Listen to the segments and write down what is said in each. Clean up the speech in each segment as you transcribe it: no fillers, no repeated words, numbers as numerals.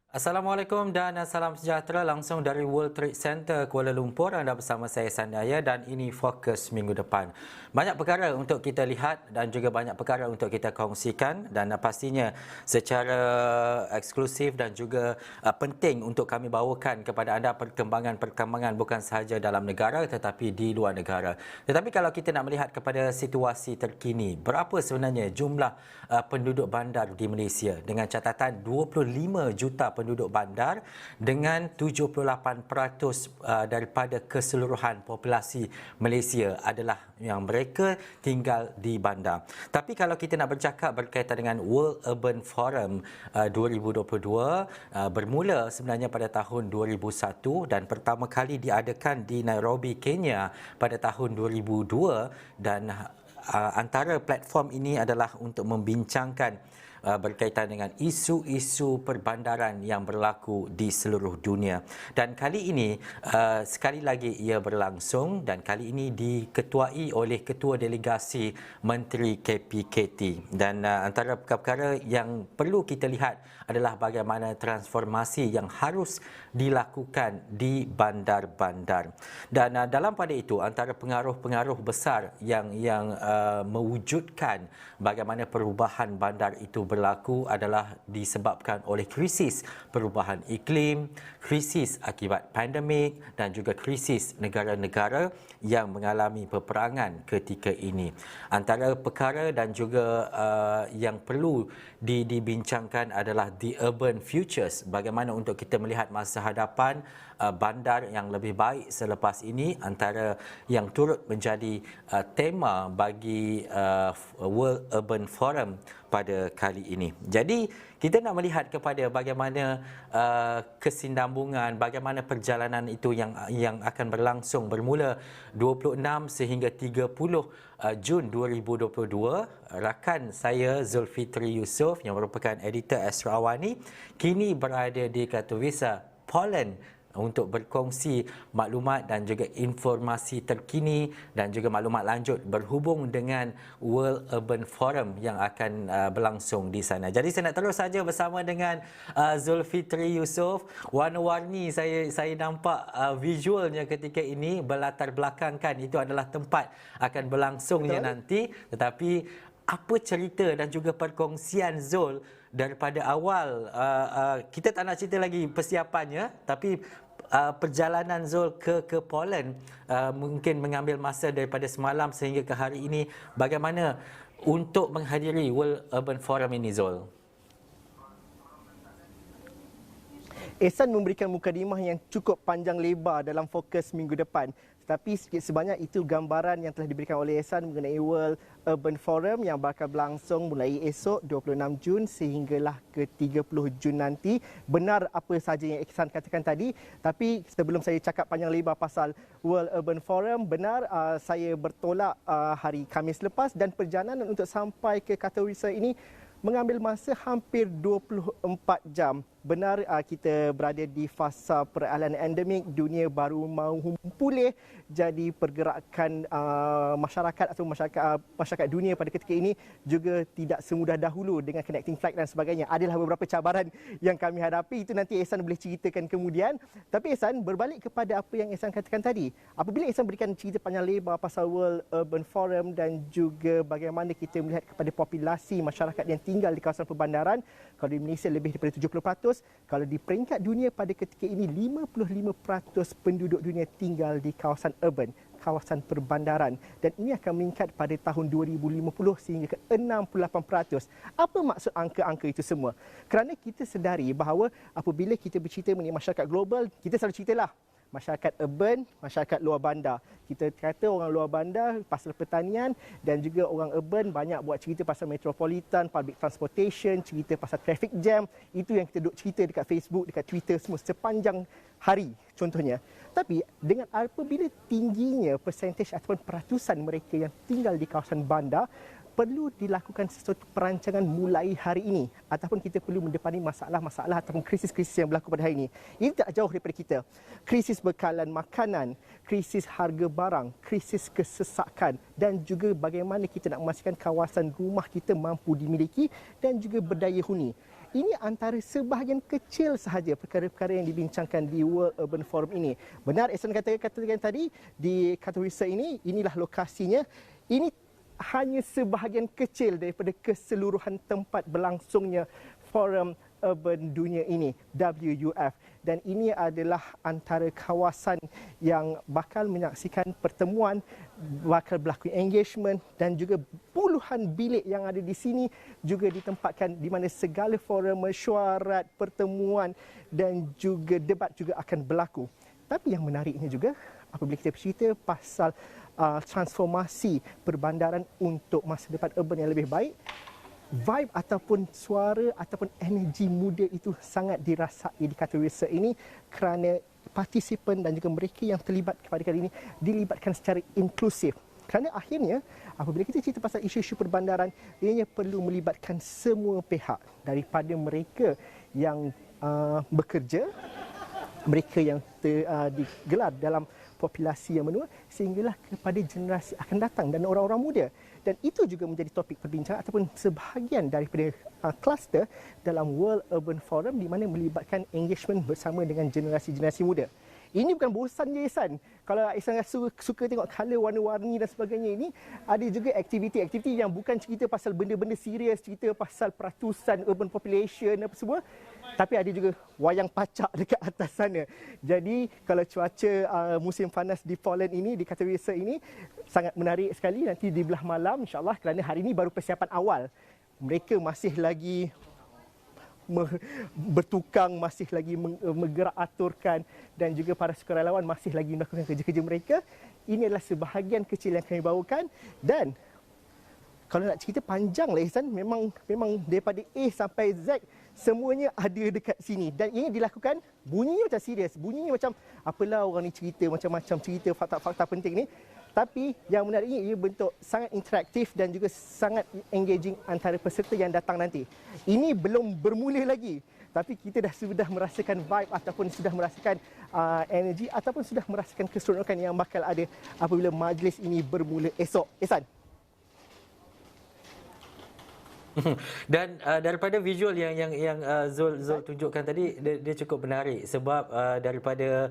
Assalamualaikum dan salam sejahtera langsung dari World Trade Center Kuala Lumpur. Anda bersama saya Sandaya dan ini Fokus Minggu Depan. Banyak perkara untuk kita lihat dan juga banyak perkara untuk kita kongsikan dan pastinya secara eksklusif dan juga penting untuk kami bawakan kepada anda perkembangan bukan sahaja dalam negara tetapi di luar negara. Tetapi kalau kita nak melihat kepada situasi terkini, berapa sebenarnya jumlah penduduk bandar di Malaysia dengan catatan 25 juta penduduk bandar dengan 78% daripada keseluruhan populasi Malaysia adalah yang mereka tinggal di bandar. Tapi kalau kita nak bercakap berkaitan dengan World Urban Forum 2022 bermula sebenarnya pada tahun 2001 dan pertama kali diadakan di Nairobi, Kenya pada tahun 2002 dan antara platform ini adalah untuk membincangkan berkaitan dengan isu-isu perbandaran yang berlaku di seluruh dunia. Dan kali ini sekali lagi ia berlangsung dan kali ini diketuai oleh Ketua Delegasi Menteri KPKT. Dan antara perkara yang perlu kita lihat adalah bagaimana transformasi yang harus dilakukan di bandar-bandar. Dan dalam pada itu antara pengaruh-pengaruh besar yang mewujudkan bagaimana perubahan bandar itu berlaku adalah disebabkan oleh krisis perubahan iklim, krisis akibat pandemik dan juga krisis negara-negara yang mengalami peperangan ketika ini. Antara perkara dan juga yang perlu dibincangkan adalah the urban futures, bagaimana untuk kita melihat masa hadapan bandar yang lebih baik selepas ini, antara yang turut menjadi tema bagi World Urban Forum pada kali ini. Jadi kita nak melihat kepada bagaimana kesinambungan, bagaimana perjalanan itu yang akan berlangsung bermula 26 sehingga 30 Jun 2022. Rakan saya Zulfitri Yusof yang merupakan editor Astro Awani kini berada di Katowice, Poland untuk berkongsi maklumat dan juga informasi terkini dan juga maklumat lanjut berhubung dengan World Urban Forum yang akan berlangsung di sana. Jadi saya nak terus saja bersama dengan Zulfitri Yusof. Warna-warni saya nampak visualnya ketika ini berlatar belakangkan itu adalah tempat akan berlangsungnya nanti. Tetapi apa cerita dan juga perkongsian Zul daripada awal, kita tak nak cerita lagi persiapannya, tapi perjalanan Zul ke Poland mungkin mengambil masa daripada semalam sehingga ke hari ini. Bagaimana untuk menghadiri World Urban Forum ini, Zul? Ehsan memberikan mukadimah yang cukup panjang lebar dalam Fokus minggu depan. Tetapi sikit sebanyak itu gambaran yang telah diberikan oleh Ehsan mengenai World Urban Forum yang bakal berlangsung mulai esok 26 Jun sehinggalah ke 30 Jun nanti. Benar apa sahaja yang Ehsan katakan tadi, tapi sebelum saya cakap panjang lebar pasal World Urban Forum, benar saya bertolak hari Khamis lepas dan perjalanan untuk sampai ke Katowice ini mengambil masa hampir 24 jam. Benar kita berada di fasa peralihan endemik, dunia baru mahu pulih, jadi pergerakan masyarakat atau masyarakat dunia pada ketika ini juga tidak semudah dahulu dengan connecting flight dan sebagainya. Adalah beberapa cabaran yang kami hadapi, itu nanti Ehsan boleh ceritakan kemudian. Tapi Ehsan, berbalik kepada apa yang Ehsan katakan tadi, apabila Ehsan berikan cerita panjang lebar pasal World Urban Forum dan juga bagaimana kita melihat kepada populasi masyarakat yang tinggal di kawasan perbandaran, kalau di Malaysia lebih daripada 70%, kalau di peringkat dunia pada ketika ini 55% penduduk dunia tinggal di kawasan urban, kawasan perbandaran, dan ini akan meningkat pada tahun 2050 sehingga ke 68%. Apa maksud angka-angka itu semua? Kerana kita sedari bahawa apabila kita bercerita mengenai masyarakat global, kita selalu ceritalah masyarakat urban, masyarakat luar bandar. Kita kata orang luar bandar pasal pertanian dan juga orang urban banyak buat cerita pasal metropolitan, public transportation, cerita pasal traffic jam. Itu yang kita duk cerita dekat Facebook, dekat Twitter semua sepanjang hari contohnya. Tapi dengan apabila tingginya persentage ataupun peratusan mereka yang tinggal di kawasan bandar, perlu dilakukan sesuatu perancangan mulai hari ini ataupun kita perlu mendepani masalah-masalah ataupun krisis-krisis yang berlaku pada hari ini. Ini tak jauh daripada kita. Krisis bekalan makanan, krisis harga barang, krisis kesesakan dan juga bagaimana kita nak memastikan kawasan rumah kita mampu dimiliki dan juga berdaya huni. Ini antara sebahagian kecil sahaja perkara-perkara yang dibincangkan di World Urban Forum ini. Benar Ehsan katakan tadi, di Katowice ini, inilah lokasinya. Ini hanya sebahagian kecil daripada keseluruhan tempat berlangsungnya Forum Urban Dunia ini, WUF. Dan ini adalah antara kawasan yang bakal menyaksikan pertemuan, bakal berlaku engagement dan juga puluhan bilik yang ada di sini juga ditempatkan di mana segala forum, mesyuarat, pertemuan dan juga debat juga akan berlaku. Tapi yang menariknya juga apabila kita bercerita pasal transformasi perbandaran untuk masa depan urban yang lebih baik, vibe ataupun suara ataupun energi muda itu sangat dirasai di Katowice ini kerana partisipan dan juga mereka yang terlibat kepada kali ini dilibatkan secara inklusif. Kerana akhirnya apabila kita cerita pasal isu-isu perbandaran, ianya perlu melibatkan semua pihak daripada mereka yang bekerja, mereka yang digelar dalam populasi yang menua sehinggalah kepada generasi akan datang dan orang-orang muda. Dan itu juga menjadi topik perbincangan ataupun sebahagian daripada kluster dalam World Urban Forum di mana melibatkan engagement bersama dengan generasi-generasi muda. Ini bukan bosan je Ihsan. Kalau Ihsan suka tengok color warna-warni dan sebagainya ini, ada juga aktiviti-aktiviti yang bukan cerita pasal benda-benda serius, cerita pasal peratusan urban population apa semua. Tapi ada juga wayang pacak dekat atas sana. Jadi kalau cuaca musim panas di Poland ini, di Katowice ini, sangat menarik sekali nanti di belah malam insyaAllah kerana hari ini baru persiapan awal. Mereka masih lagi bertukang, masih lagi menggerak aturkan dan juga para sukarelawan masih lagi melakukan kerja-kerja mereka. Ini adalah sebahagian kecil yang kami bawakan dan kalau nak cerita panjang lah Ihsan, memang daripada A sampai Z semuanya ada dekat sini dan ini dilakukan bunyinya macam serius, bunyinya macam apalah orang ni cerita macam-macam cerita fakta-fakta penting ni. Tapi yang menariknya ia bentuk sangat interaktif dan juga sangat engaging antara peserta yang datang nanti. Ini belum bermula lagi. Tapi kita sudah merasakan vibe ataupun sudah merasakan energi ataupun sudah merasakan keseronokan yang bakal ada apabila majlis ini bermula esok. Ehsan. Dan daripada visual yang Zul tunjukkan tadi, dia cukup menarik sebab daripada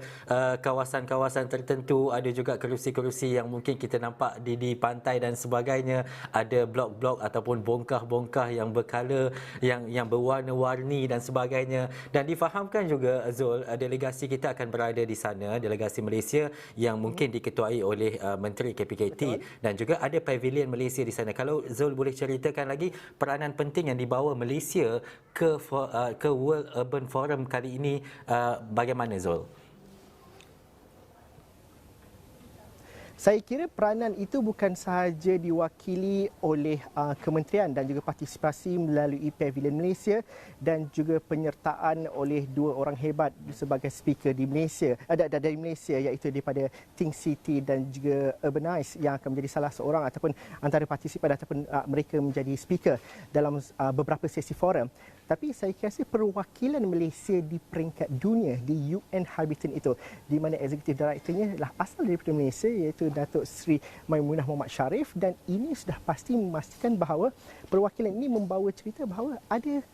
kawasan-kawasan tertentu ada juga kerusi-kerusi yang mungkin kita nampak di pantai dan sebagainya, ada blok-blok ataupun bongkah-bongkah yang berkala, yang berwarna-warni dan sebagainya. Dan difahamkan juga Zul, delegasi kita akan berada di sana, delegasi Malaysia yang mungkin diketuai oleh Menteri KPKT. Betul. Dan juga ada pavilion Malaysia di sana. Kalau Zul boleh ceritakan lagi peranan penting yang dibawa Malaysia ke World Urban Forum kali ini, bagaimana Zul? Saya kira peranan itu bukan sahaja diwakili oleh kementerian dan juga partisipasi melalui Pavilion Malaysia dan juga penyertaan oleh dua orang hebat sebagai speaker di Malaysia, dari Malaysia iaitu daripada Think City dan juga Urbanize yang akan menjadi salah seorang ataupun antara partisipan ataupun mereka menjadi speaker dalam beberapa sesi forum. Tapi saya rasa perwakilan Malaysia di peringkat dunia di UN Habitat itu di mana eksekutif direkturnya adalah asal daripada Malaysia iaitu Datuk Seri Maimunah Muhammad Sharif dan ini sudah pasti memastikan bahawa perwakilan ini membawa cerita bahawa ada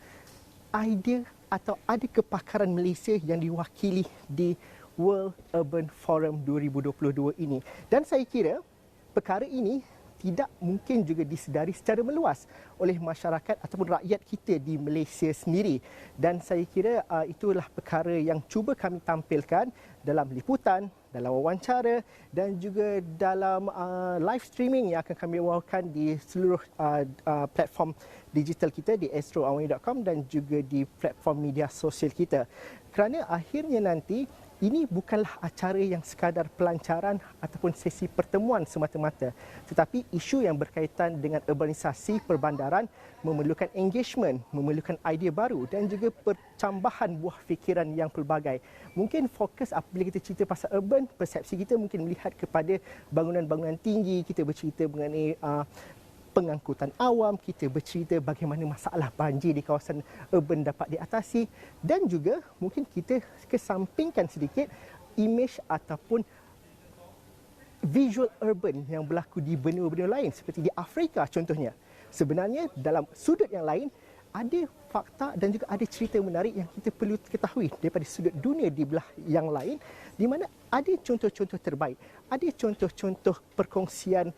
idea atau ada kepakaran Malaysia yang diwakili di World Urban Forum 2022 ini. Dan saya kira perkara ini tidak mungkin juga disedari secara meluas oleh masyarakat ataupun rakyat kita di Malaysia sendiri. Dan saya kira itulah perkara yang cuba kami tampilkan dalam liputan, dalam wawancara dan juga dalam live streaming yang akan kami bawakan di seluruh platform digital kita di astroawani.com dan juga di platform media sosial kita. Kerana akhirnya nanti ini bukanlah acara yang sekadar pelancaran ataupun sesi pertemuan semata-mata. Tetapi isu yang berkaitan dengan urbanisasi perbandaran memerlukan engagement, memerlukan idea baru dan juga percambahan buah fikiran yang pelbagai. Mungkin fokus apabila kita cerita pasal urban, persepsi kita mungkin melihat kepada bangunan-bangunan tinggi, kita bercerita mengenai pengangkutan awam, kita bercerita bagaimana masalah banjir di kawasan urban dapat diatasi dan juga mungkin kita kesampingkan sedikit imej ataupun visual urban yang berlaku di benua-benua lain seperti di Afrika contohnya. Sebenarnya dalam sudut yang lain ada fakta dan juga ada cerita menarik yang kita perlu ketahui daripada sudut dunia di belah yang lain, di mana ada contoh-contoh terbaik, ada contoh-contoh perkongsian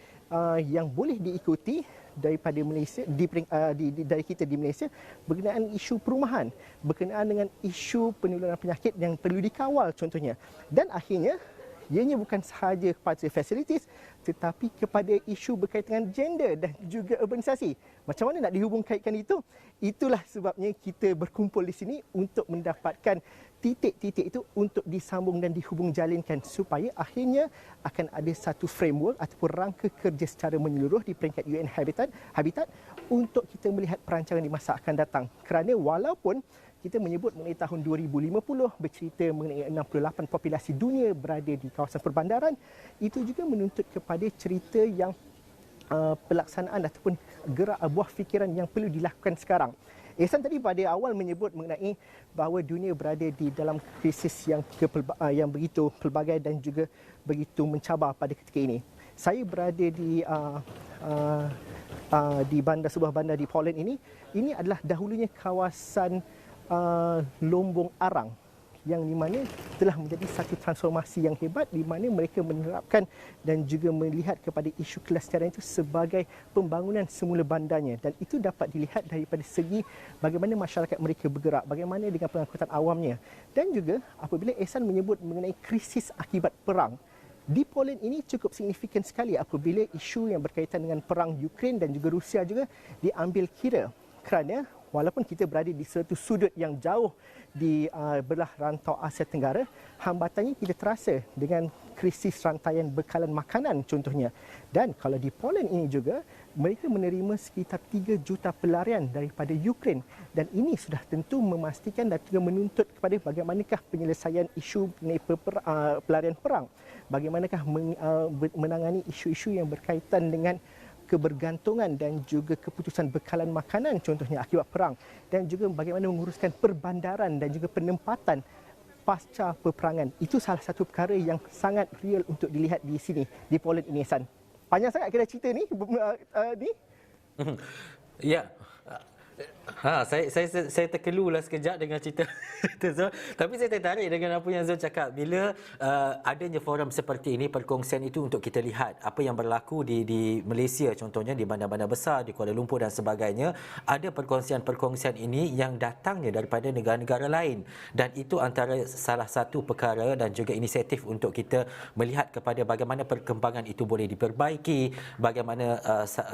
yang boleh diikuti daripada Malaysia, dari kita di Malaysia berkenaan isu perumahan, berkenaan dengan isu penularan penyakit yang perlu dikawal contohnya. Dan akhirnya ianya bukan sahaja kepada fasilitis tetapi kepada isu berkaitan dengan gender dan juga urbanisasi. Macam mana nak dihubung kaitkan itu? Itulah sebabnya kita berkumpul di sini untuk mendapatkan titik-titik itu untuk disambung dan dihubung jalinkan supaya akhirnya akan ada satu framework ataupun rangka kerja secara menyeluruh di peringkat UN Habitat untuk kita melihat perancangan di masa akan datang. Kerana walaupun kita menyebut mengenai tahun 2050 bercerita mengenai 68 populasi dunia berada di kawasan perbandaran, itu juga menuntut kepada cerita yang pelaksanaan ataupun gerak buah fikiran yang perlu dilakukan sekarang. Ehsan tadi pada awal menyebut mengenai bahawa dunia berada di dalam krisis yang begitu pelbagai dan juga begitu mencabar pada ketika ini. Saya berada di sebuah bandar di Poland ini. Ini adalah dahulunya kawasan Lombong Arang yang di mana telah menjadi satu transformasi yang hebat di mana mereka menerapkan dan juga melihat kepada isu kelestarian itu sebagai pembangunan semula bandarnya, dan itu dapat dilihat daripada segi bagaimana masyarakat mereka bergerak, bagaimana dengan pengangkutan awamnya, dan juga apabila Ehsan menyebut mengenai krisis akibat perang. Di Poland ini cukup signifikan sekali apabila isu yang berkaitan dengan perang Ukraine dan juga Rusia juga diambil kira, kerana walaupun kita berada di satu sudut yang jauh di belah rantau Asia Tenggara, hambatannya kita terasa dengan krisis rantaian bekalan makanan contohnya. Dan kalau di Poland ini juga, mereka menerima sekitar 3 juta pelarian daripada Ukraine. Dan ini sudah tentu memastikan dan juga menuntut kepada bagaimanakah penyelesaian isu pelarian perang. Bagaimanakah menangani isu-isu yang berkaitan dengan kebergantungan dan juga keputusan bekalan makanan contohnya akibat perang, dan juga bagaimana menguruskan perbandaran dan juga penempatan pasca peperangan. Itu salah satu perkara yang sangat real untuk dilihat di sini di Poland ini, San. Panjang sangat kira cerita ni. Ya. Saya terkelulah sekejap dengan cerita Zul. Tapi saya tertarik dengan apa yang Zul cakap. Bila adanya forum seperti ini, perkongsian itu untuk kita lihat apa yang berlaku di Malaysia, contohnya di bandar-bandar besar, di Kuala Lumpur dan sebagainya. Ada perkongsian-perkongsian ini yang datangnya daripada negara-negara lain. Dan itu antara salah satu perkara dan juga inisiatif untuk kita melihat kepada bagaimana perkembangan itu boleh diperbaiki, bagaimana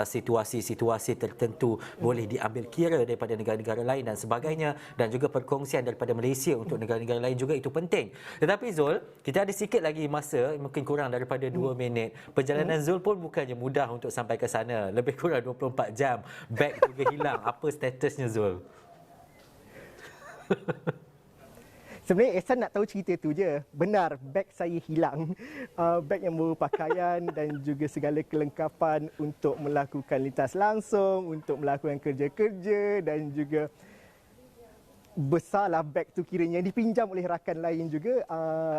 situasi-situasi tertentu boleh diambil kira daripada negara-negara lain dan sebagainya, dan juga perkongsian daripada Malaysia untuk negara-negara lain juga itu penting. Tetapi Zul, kita ada sikit lagi masa, mungkin kurang daripada 2 minit. Perjalanan Zul pun bukannya mudah untuk sampai ke sana. Lebih kurang 24 jam. Beg juga hilang. Apa statusnya Zul? Sebenarnya Ehsan nak tahu cerita tu je. Benar, beg saya hilang. Beg yang berpakaian dan juga segala kelengkapan untuk melakukan lintas langsung, untuk melakukan kerja-kerja, dan juga besarlah beg tu kiranya, dipinjam oleh rakan lain juga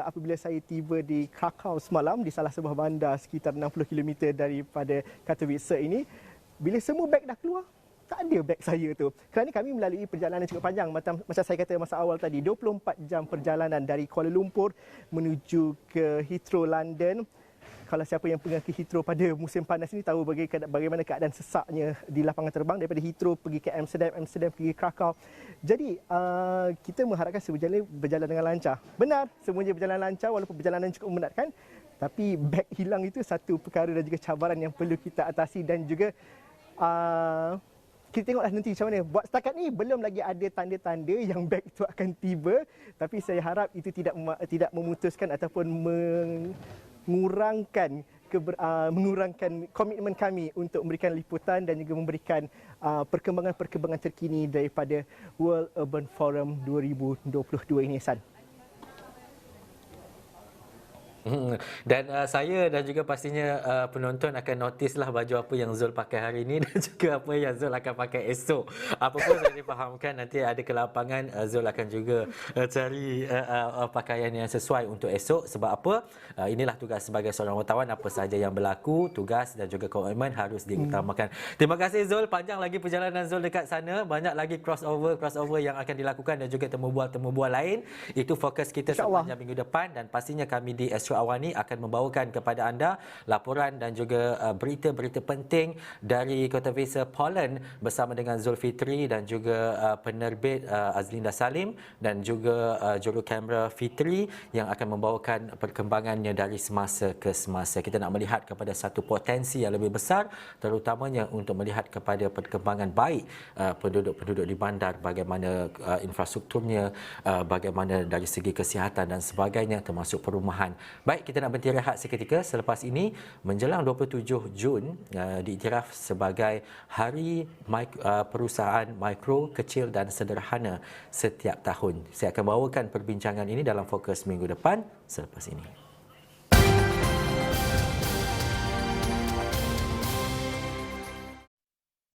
apabila saya tiba di Krakow semalam, di salah sebuah bandar sekitar 60 km daripada Katowice ini. Bila semua beg dah keluar, tak ada beg saya tu. Kerana kami melalui perjalanan cukup panjang, macam saya kata masa awal tadi, 24 jam perjalanan dari Kuala Lumpur menuju ke Heathrow, London. Kalau siapa yang pernah ke Heathrow pada musim panas ini tahu bagaimana keadaan sesaknya di lapangan terbang daripada Heathrow pergi ke Amsterdam pergi ke Krakow. Jadi kita mengharapkan semuanya berjalan dengan lancar. Benar, semuanya berjalan lancar walaupun perjalanan cukup memenatkan. Tapi beg hilang itu satu perkara dan juga cabaran yang perlu kita atasi, dan juga kita tengoklah nanti macam mana. Buat setakat ni belum lagi ada tanda-tanda yang beg itu akan tiba, tapi saya harap itu tidak memutuskan ataupun mengurangkan komitmen kami untuk memberikan liputan dan juga memberikan perkembangan-perkembangan terkini daripada World Urban Forum 2022 ini, San. Dan saya dan juga pastinya penonton akan notice lah baju apa yang Zul pakai hari ini dan juga apa yang Zul akan pakai esok. Apa pun saya difahamkan nanti ada ke lapangan, Zul akan juga cari pakaian yang sesuai untuk esok. Sebab apa? Inilah tugas sebagai seorang wartawan, apa sahaja yang berlaku, tugas dan juga komitmen harus diutamakan. Terima kasih Zul, panjang lagi perjalanan Zul dekat sana, banyak lagi crossover yang akan dilakukan dan juga temu-bual lain. Itu fokus kita sepanjang minggu depan dan pastinya kami di Astro Awani akan membawakan kepada anda laporan dan juga berita-berita penting dari Kota Visa Poland bersama dengan Zulfitri dan juga penerbit Azlinda Salim dan juga juru kamera Fitri yang akan membawakan perkembangannya dari semasa ke semasa. Kita nak melihat kepada satu potensi yang lebih besar, terutamanya untuk melihat kepada perkembangan baik penduduk-penduduk di bandar, bagaimana infrastrukturnya, bagaimana dari segi kesihatan dan sebagainya, termasuk perumahan. Baik, kita nak berhenti rehat seketika. Selepas ini, menjelang 27 Jun, diiktiraf sebagai Hari Perusahaan Mikro, Kecil dan Sederhana setiap tahun. Saya akan bawakan perbincangan ini dalam fokus minggu depan selepas ini.